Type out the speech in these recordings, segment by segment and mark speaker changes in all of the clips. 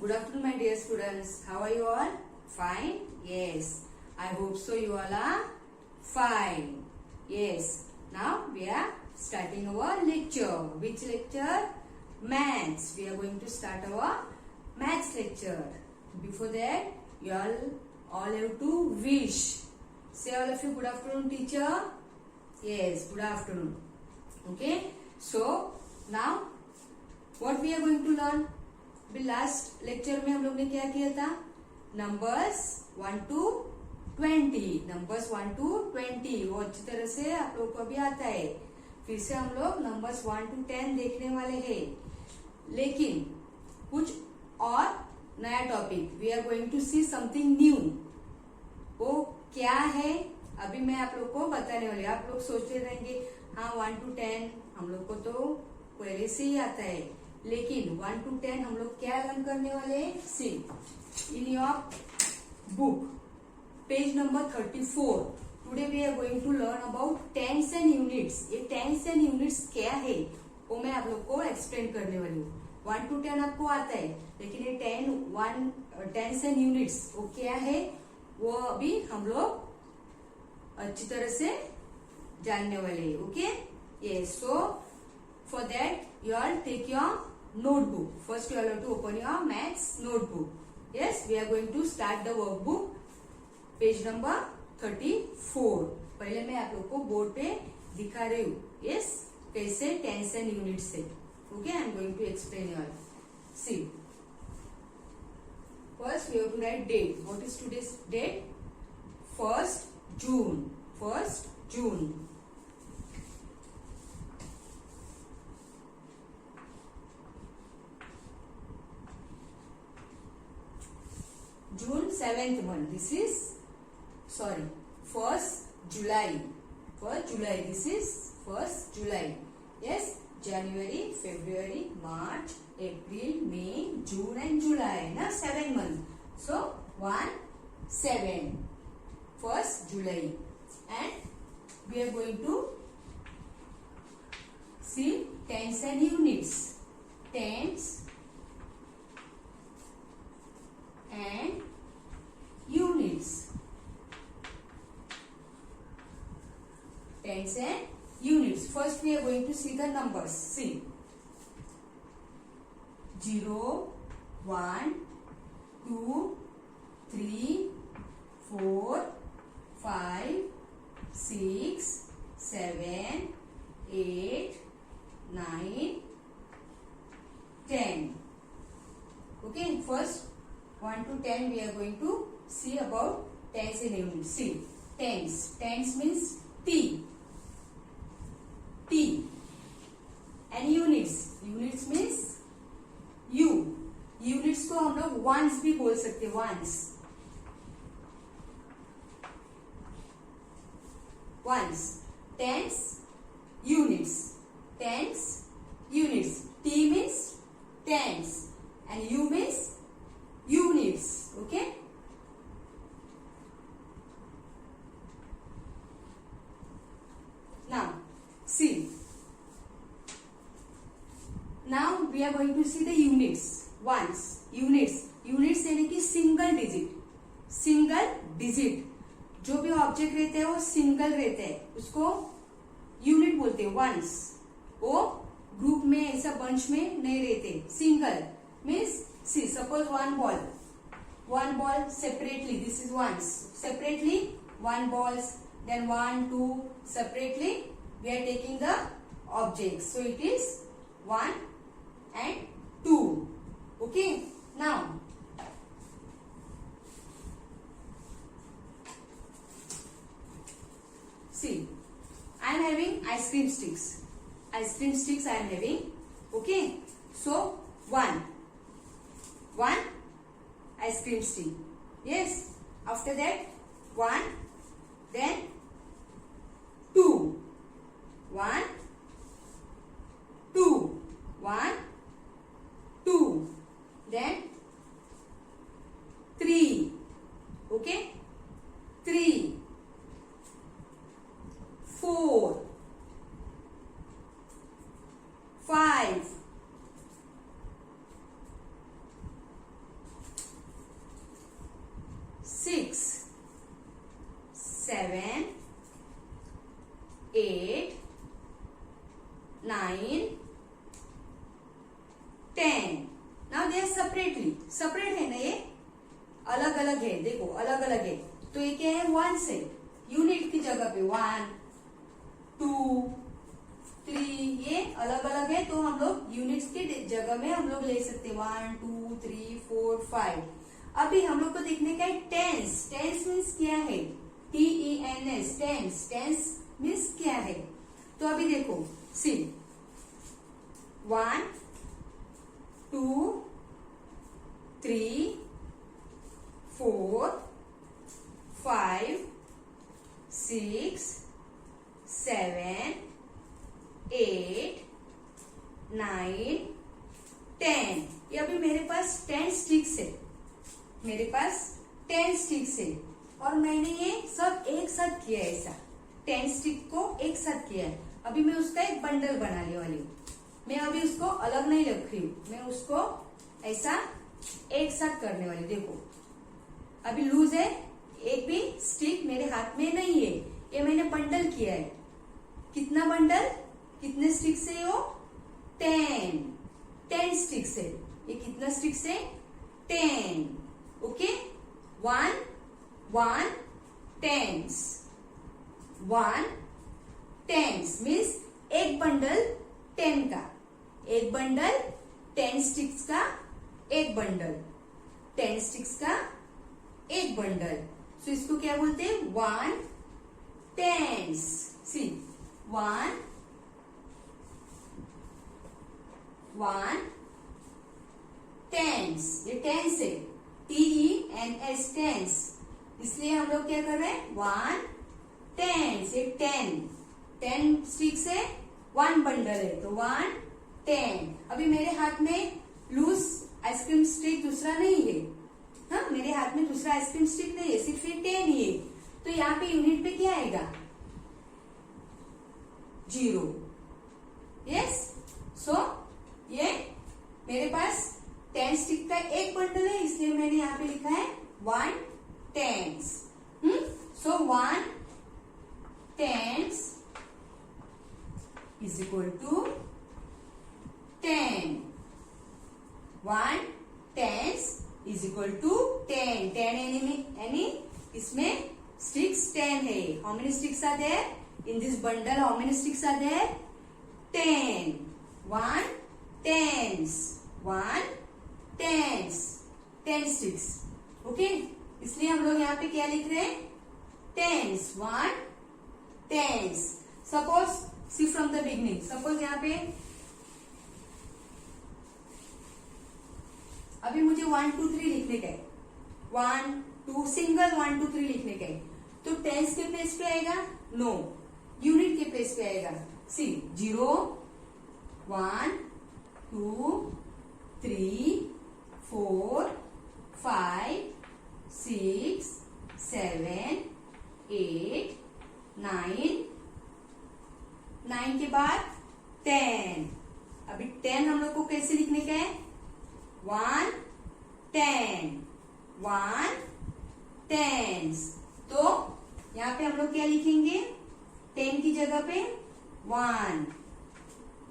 Speaker 1: Good afternoon, my dear students. How are you all? Fine? Yes. I hope so. You all are fine. Yes. Now we are starting our lecture. Which lecture? Maths. We are going to start our maths lecture. Before that, you all have to wish. Say all of you good afternoon, teacher. Yes. Good afternoon. Okay. So now what we are going to learn? Last lecture में हम लोग ने क्या किया था? Numbers 1 to 20, numbers 1 to 20 वो अच्छी तरह से आप लोग को अभी आता है. फिर से हम लोग नंबर्स 1 to 10 देखने वाले हैं, लेकिन कुछ और नया topic. We are going to see something new. वो क्या है अभी मैं आप लोग को बताने वाली. आप लोग सोचते रहेंगे हाँ 1 to 10 हम लोग को तो पहले से ही आता है, लेकिन 1 to 10 हम लोग क्या लर्न करने वाले हैं? See in your book page number 34. Today we are going to learn about tense and units. ये टेंस एंड यूनिट्स क्या है वो मैं आप लोग को एक्सप्लेन करने वाली हूँ. 1 to 10 आपको आता है, लेकिन ये टेंस एंड यूनिट्स वो क्या है वो अभी हम लोग अच्छी तरह से जानने वाले हैं. Okay. Yes. So for that you all take your notebook. First you all have to open your maths notebook. Yes, we are going to start the workbook page number 34. पहले मैं आप लोग को बोर्ड पे दिखा रही हूँ. Yes, कैसे टेंस एंड यूनिट से. Okay, I am going to explain you all. See, first we have to write date. What is today's date? 1st June. 1st June. June 7th one. This is 1st July. 1st July. This is 1st July. Yes. January, February, March, April, May, June and July. Na 7 months. So 1, 7. 1st July. And we are going to see tens and units. Tens and units. Tens and units. First we are going to see the numbers. See, 0, 1, 2, 3, 4, 5, 6, 7, 8, 9, 10. Okay. First 1 to 10 we are going to see about tens and units. See, tens. Tens means T. T. And units. Units means U. Units को हम लोग ones भी बोल सकते हैं. Ones. Ones. Tens. Units. Tens. Units. T means tens. And U means units. Okay. Now see, now we are going to see the units. Ones. Units यानी कि single digit. जो भी ऑब्जेक्ट रहते हैं वो सिंगल रहते हैं, उसको यूनिट बोलते हैं. वंस वो ग्रुप में ऐसा बंच में नहीं रहते. Single means see, suppose one ball separately. This is ones. Separately 1 balls. Then 1, 2 separately we are taking the objects. So it is 1 and 2. Okay. Now see, I am having ice cream sticks. I am having. Okay. So 1 ice cream stick. Yes. After that 1, then 2. 1, 2. 1, 2. Then 3. Okay. 3, 4, 5, अलग अलग है, तो ये क्या है, one से unit की जगह पे 1 2 3 ये अलग अलग है, तो हम लोग यूनिट्स की जगह में हम लोग ले सकते हैं 1 2 3 4 5। अभी हम लोग को देखने का है टेंस। टेंस मीन्स क्या है, TENS, टेंस। टेंस मीन्स क्या है, तो अभी देखो सी 1 2 3 4 5 6 7 8 9 10। ये अभी मेरे पास 10 स्टिक्स है, मेरे पास 10 स्टिक्स है, और मैंने ये सब एक साथ किया है, ऐसा 10 स्टिक को एक साथ किया है। अभी मैं उसका एक बंडल बनाने वाली हूँ। मैं अभी उसको अलग नहीं रख रही हूँ, मैं उसको ऐसा एक साथ करने वाली। देखो अभी लूज है, एक भी स्टिक मेरे हाथ में नहीं है, ये मैंने बंडल किया है। कितना बंडल, कितने स्टिक्स है वो, 10 स्टिक्स है। ये कितना स्टिक्स है, 10। ओके, 1 1 10s, 1 10s मीन्स एक बंडल 10 का, एक बंडल 10 स्टिक्स का, एक बंडल 10 स्टिक्स का एक बंडल। सो इसको क्या बोलते हैं, 1 10s। सी 1 10s, ये 10s है, TENS, टेंस। इसलिए हम लोग क्या कर रहे हैं, 1 10s, ये 10 स्टिक्स है, 1 बंडल है, तो 1 10। अभी मेरे हाथ में लूज आइसक्रीम स्टिक दूसरा नहीं है, हाँ मेरे हाथ में दूसरा आइसक्रीम स्टिक नहीं है, सिर्फ ये 10 ही है, तो यहाँ पे यूनिट पे क्या आएगा, 0। यस, सो ये मेरे पास 10 स्टिक का एक बंडल है, इसलिए मैंने यहाँ पे लिखा है 1 10s। So 1 10s is equal to 10. 1 10s is equal to 10. 10 यानी इसमें sticks 10 है। How many sticks are there in this bundle? How many sticks are there? 10. 1 10s. 1 10s. 10 sticks. Okay? इसलिए हम लोग यहाँ पे क्या लिख रहे हैं, 10s, 1 10s। Suppose see from the beginning, suppose यहाँ पे अभी मुझे 1 2 3 लिखने का है, 1 2 सिंगल 1 2 3 लिखने का है, तो टेंस के प्लेस पे आएगा, नो यूनिट के प्लेस पे आएगा। सी 0 1 2 3 4 5 6 7 8 9 के बाद 10। अभी 10 हम लोग को कैसे लिखने का है, 1 10 1 10s। तो यहाँ पे हम लोग क्या लिखेंगे, 10 की जगह पे 1,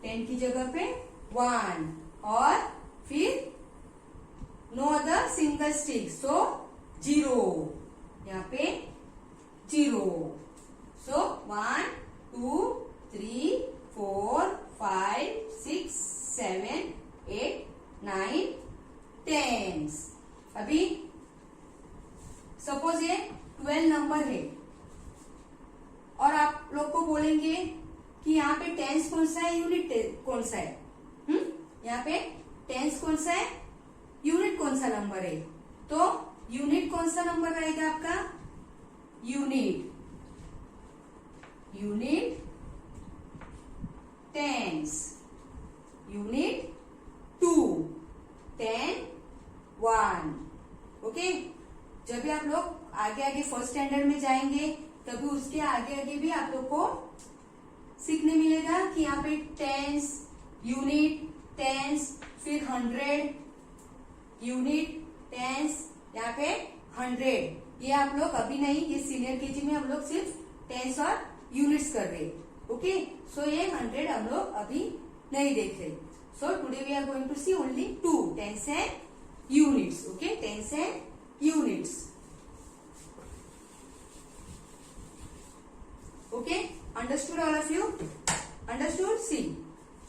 Speaker 1: 10 की जगह पे 1, और फिर नो अदर सिंगल स्टिक, सो 0, यहाँ पे 0। सो 1 2 3 4 5 6 7 8 9 10s। अभी सपोज ये 12 नंबर है, और आप लोग को बोलेंगे कि यहाँ पे टेंस कौन सा है, यूनिट कौन सा है, यहाँ पे टेंस कौन सा है, यूनिट कौन सा नंबर है, तो यूनिट कौन सा नंबर रहेगा आपका, यूनिट टेंस, यूनिट 2 10 1। ओके, जब भी आप लोग आगे आगे फर्स्ट स्टैंडर्ड में जाएंगे, तभी उसके आगे आगे भी आप लोग को सीखने मिलेगा कि यहाँ पे टेंस, यूनिट, टेंस, फिर 100, यूनिट, टेंस, यहाँ पे 100। ये आप लोग अभी नहीं, ये सीनियर केजी में हम लोग सिर्फ टेंस और यूनिट्स कर रहे। ओके, सो ये 100 हम लोग अभी नहीं देख रहे। So today we are going to see only 2 tense and units. Okay, tense and units. Okay, understood all of you? Understood? See,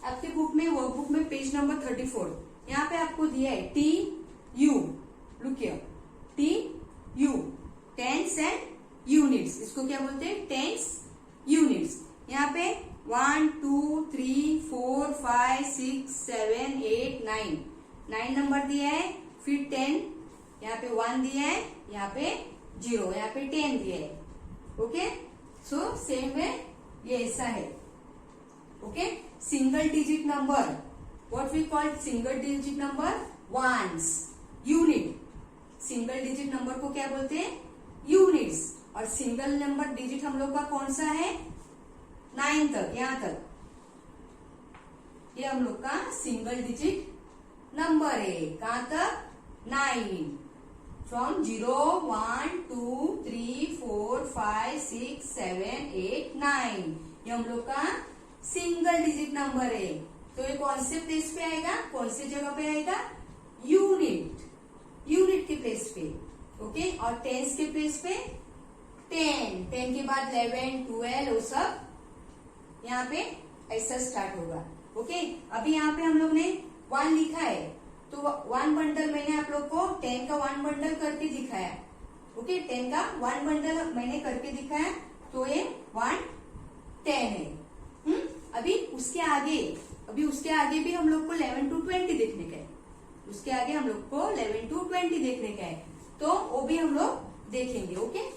Speaker 1: आपके बुक में, वर्कबुक में पेज नंबर 34, यहाँ पे आपको दिया है T U, look here, T U, tens and units. इसको क्या बोलते हैं? Tens units. यहाँ पे 1 2 3 4 5 6 7 8 9 नंबर दिया है। फिर 10, यहाँ पे 1 दिया है, यहाँ पे 0, यहाँ पे 10 दिया है। ओके, सो सेम वे ये ऐसा है। Okay, single digit number, what we call single digit number? Ones. Unit, single digit number को क्या बोलते हैं? यूनिट्स। और सिंगल नंबर डिजिट हम लोग का कौन सा है? 9 तक, यहां तक, ये हम लोग का सिंगल डिजिट नंबर है। कहां तक? 9, फ्रॉम 0 1 2 3 4 5 6 7 8 9, ये हम लोग का सिंगल डिजिट नंबर है। तो ये कौन से प्लेस पे आएगा? कौन से जगह पे आएगा? यूनिट, यूनिट के प्लेस पे। ओके, और टेंस के प्लेस पे 10 के बाद 11 12 वो सब यहाँ पे ऐसा स्टार्ट होगा। ओके, अभी यहाँ पे हम लोग ने 1 लिखा है, तो 1 बंडल मैंने आप लोग को 10 का 1 बंडल करके दिखाया। ओके, 10 का 1 बंडल मैंने करके दिखाया, तो ये 1 10 है। अभी उसके आगे भी हम लोग को 11 to 20 देखने का है। उसके आगे हम लोग को 11 to 20 देखने का है, तो वो भी हम लोग देखेंगे। ओके,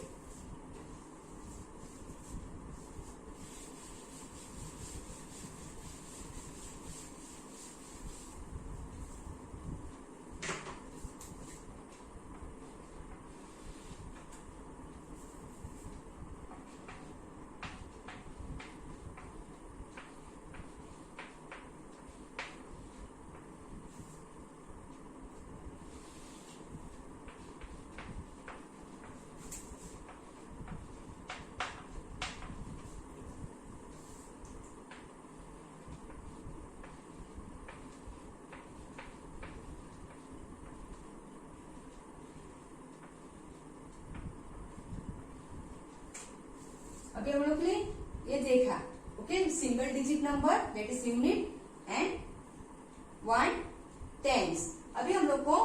Speaker 1: अभी हम लोग ने ये देखा। Okay, single digit number that is unit and 1 tens. अभी हम लोग को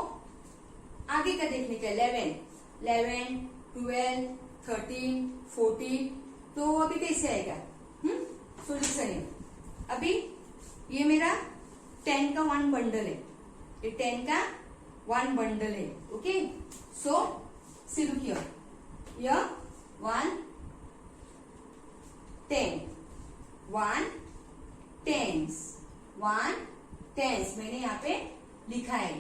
Speaker 1: आगे का देखने का 11 12 13 14, तो अभी कैसे आएगा? सोल्यूशन है। अभी ये मेरा 10 का 1 बंडल है, ये 10 का 1 बंडल है। Okay, so see look here 1 10, 1 tens, 1 tens मैंने यहाँ पे लिखा है।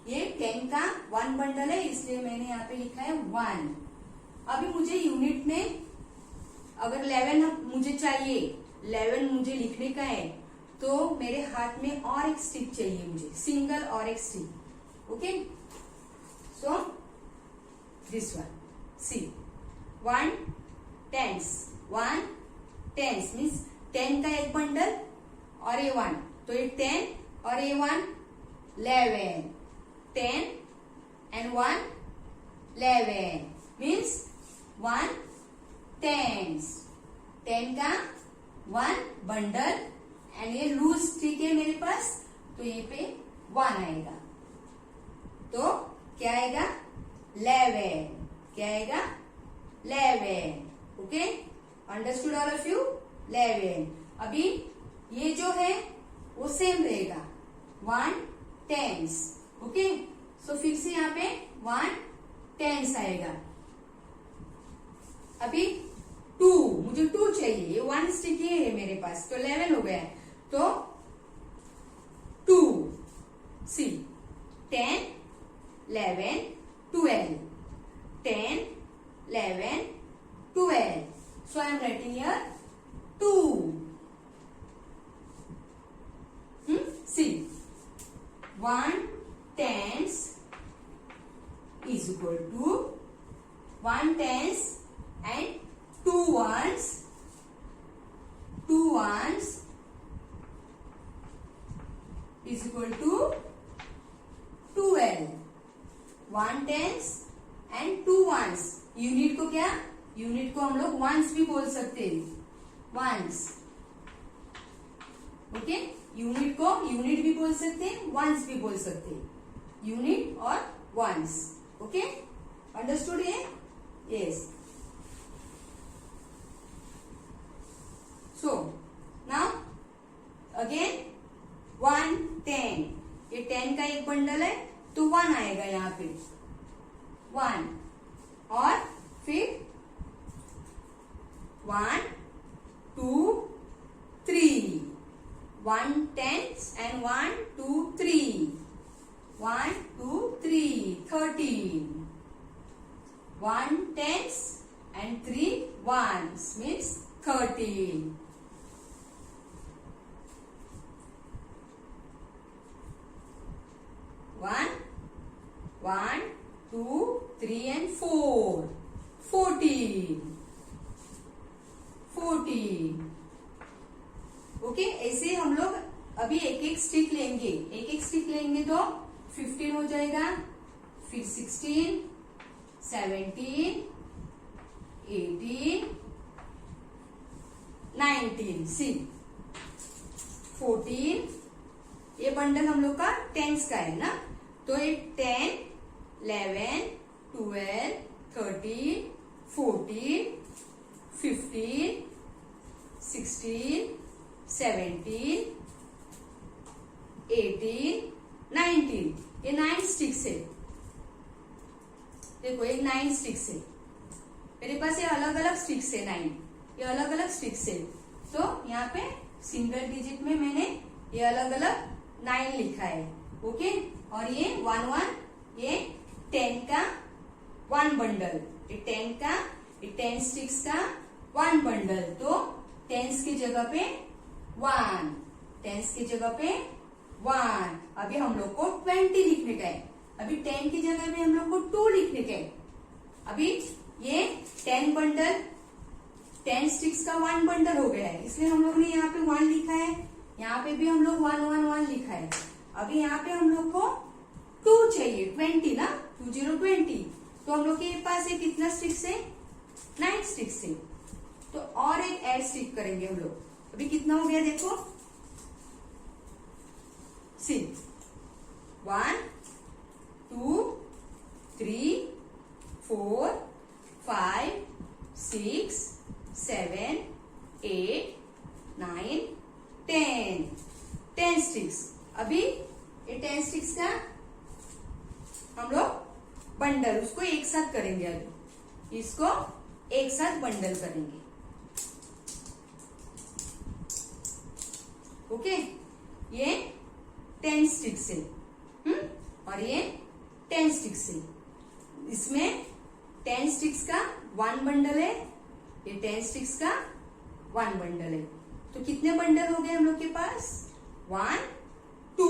Speaker 1: ये 10 का 1 बंडल है, इसलिए मैंने यहाँ पे लिखा है 1। अभी मुझे यूनिट में अगर 11 मुझे चाहिए, 11 मुझे लिखने का है, तो मेरे हाथ में और एक स्टिक चाहिए मुझे, सिंगल और एक stick. Okay, so this one, see 1 tens, 1 tens means 10 का 1 बंडल और ये 1, तो ये 10 और ये 1 11, 10 and 1 11 मीन्स 1 टेंस, 10 का 1 बंडल एंड ये लूज स्टिक है मेरे पास, तो ये पे 1 आएगा, तो क्या आएगा? 11, क्या आएगा? 11। Okay, understood all of you? 11। अभी ये जो है वो सेम रहेगा, 1 टेंस। ओके, सो फिर से यहाँ पे 1 टेंस आएगा। अभी 2, मुझे 2 चाहिए, ये 1 स्टिक ये है मेरे पास, तो 11 हो गया, तो 2, सी 10 11 12, 10 11 12, so I am writing here 2. See, 1 tens is equal to 1 tens and 2 ones, 2 ones is equal to 12. 1 tens and 2 ones, unit को क्या, यूनिट को हम लोग वंस भी बोल सकते हैं। वंस। ओके, यूनिट को यूनिट भी बोल सकते हैं, वंस भी बोल सकते हैं, यूनिट और वंस। ओके, अंडरस्टूड है? यस। सो नाउ अगेन 1 10, ये 10 का एक बंडल है तो 1 आएगा यहाँ पे 1, और फिर 1 2 3, 1 10 and 1 2 3, 1 2 3 13, 1 10 and 3 ones means 13. 1 2 3 and 4 14. Okay, ऐसे हम लोग अभी एक एक स्टिक लेंगे, एक एक स्टिक लेंगे तो 15 हो जाएगा, फिर 16 17 18 19 सी 14। ये बंडल हम लोग का टेंस का है ना, तो ये 10 11 12 13 14 15 16 17 18 19, ये 9 स्टिक्स है। देखो ये 9 स्टिक्स है मेरे पास, ये अलग अलग स्टिक्स है 9, ये अलग अलग स्टिक्स है। तो यहाँ पे सिंगल डिजिट में मैंने ये अलग अलग 9 लिखा है। ओके, और ये 1 1, ये 10 का 1 बंडल, ये 10 का, ये 10 स्टिक्स का 1 बंडल, तो टेंस की जगह पे 1, टेंस की जगह पे 1। अभी हम लोग को 20 लिखने का है, अभी 10 की जगह पे हम लोग को 2 लिखने का है। अभी ये 10 बंडल, 10 स्टिक्स का 1 बंडल हो गया है, इसलिए हम लोग ने यहाँ पे 1 लिखा है, यहाँ पे भी हम लोग 1 1 1 लिखा है। अभी यहाँ पे हम लोग को 2 चाहिए, 20 ना, 20 20, तो हम लोग के पास ये कितना स्टिक्स है, 9 स्टिक्स है, तो और एक ऐड स्टिक करेंगे हम लोग। अभी कितना हो गया देखो, 6 1 2 3 4 5 6 7 8 9 10, 10 स्टिक्स। अभी ये 10 स्टिक्स का हम लोग बंडल, उसको एक साथ करेंगे, अभी इसको एक साथ बंडल करेंगे। ओके, ये 10 स्टिक्स है, और ये 10 स्टिक्स है, इसमें 10 स्टिक्स का 1 बंडल है, ये 10 स्टिक्स का 1 बंडल है, तो कितने बंडल हो गए हम लोग के पास, 1 2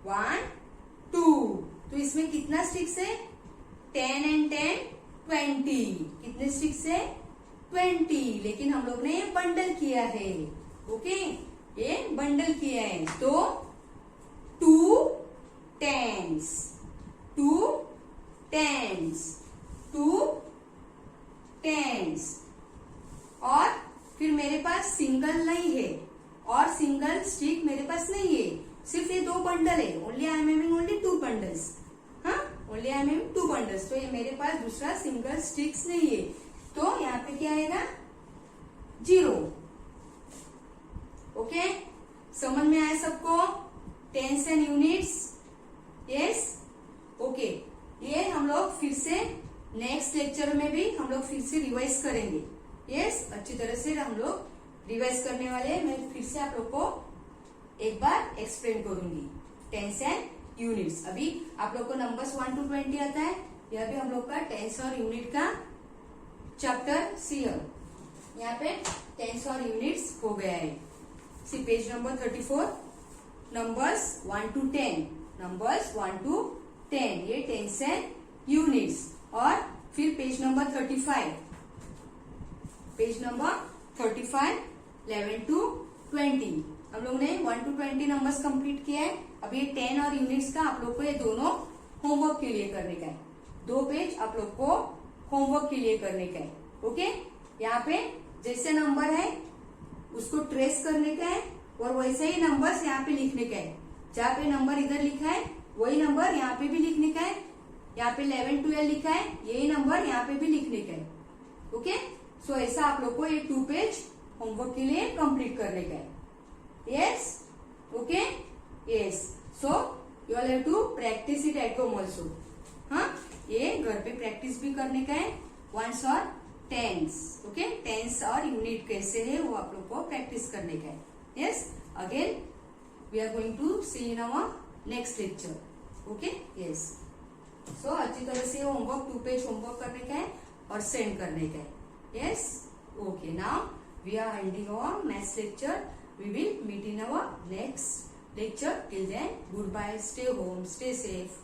Speaker 1: 1 2, तो इसमें कितना स्टिक्स है, 10 and 10 20, कितने स्टिक्स है, 20, लेकिन हम लोग ने ये बंडल किया है। ओके, ये बंडल किया है, तो 2 10s 2 10s 2 10s, और फिर मेरे पास सिंगल नहीं है और सिंगल स्टिक मेरे पास नहीं है, सिर्फ ये 2 बंडल है, only I am having only 2 bundles, हाँ, only I am having 2 bundles, तो ये मेरे पास दूसरा सिंगल स्टिक्स नहीं है, तो यहाँ पे क्या आएगा, 0। ओके, समझ में आया सबको, tens and units? Yes, okay, ये हम लोग फिर से नेक्स्ट लेक्चर में भी हम लोग फिर से रिवाइज करेंगे। यस, अच्छी तरह से हम लोग रिवाइज करने वाले हैं। मैं फिर से आप लोग को एक बार एक्सप्लेन करूंगी टेंस एंड यूनिट्स। अभी आप लोग को नंबर्स 1 to 20 आता है, यह भी हम लोग का टेंस और यूनिट का चैप्टर सी है। यहाँ पे टेंस और यूनिट्स हो गया है। See page number 34, numbers 1 to 10, numbers 1 to 10, ये टेंस एंड यूनिट्स। और फिर page number 35, page number 35 11 to 20, हम लोग ने 1 to 20 नंबर्स कंप्लीट किया है। अब ये 10 और यूनिट्स का आप लोग को ये दोनों होमवर्क के लिए करने का है। 2 पेज आप लोग को होमवर्क के लिए करने का है। ओके, यहाँ पे जैसे नंबर है उसको ट्रेस करने का है और वैसे ही नंबर्स यहाँ पे लिखने का है। जहाँ पे नंबर इधर लिखा है वही नंबर यहाँ पे भी लिखने का है। यहाँ पे 11 12 लिखा है, यही नंबर यहाँ पे भी लिखने का है। ओके, सो ऐसा आप लोग को ये 2 पेज होमवर्क के लिए कंप्लीट करने का है। Yes, okay, yes, so you all have to practice it at home also. हाँ, ये घर पे प्रैक्टिस भी करने का है। वंस और टेंस, ओके, टेंस और यूनिट कैसे है वो आप लोग को प्रैक्टिस करने का है। Yes, again we are going to see in our next lecture. Okay, yes, so अच्छी तरह से होमवर्क 2 पेज होमवर्क करने का है और सेंड करने का है। Yes, okay, now we are ending our maths lecture. We will meet in our next lecture. Till then, goodbye, stay home, stay safe.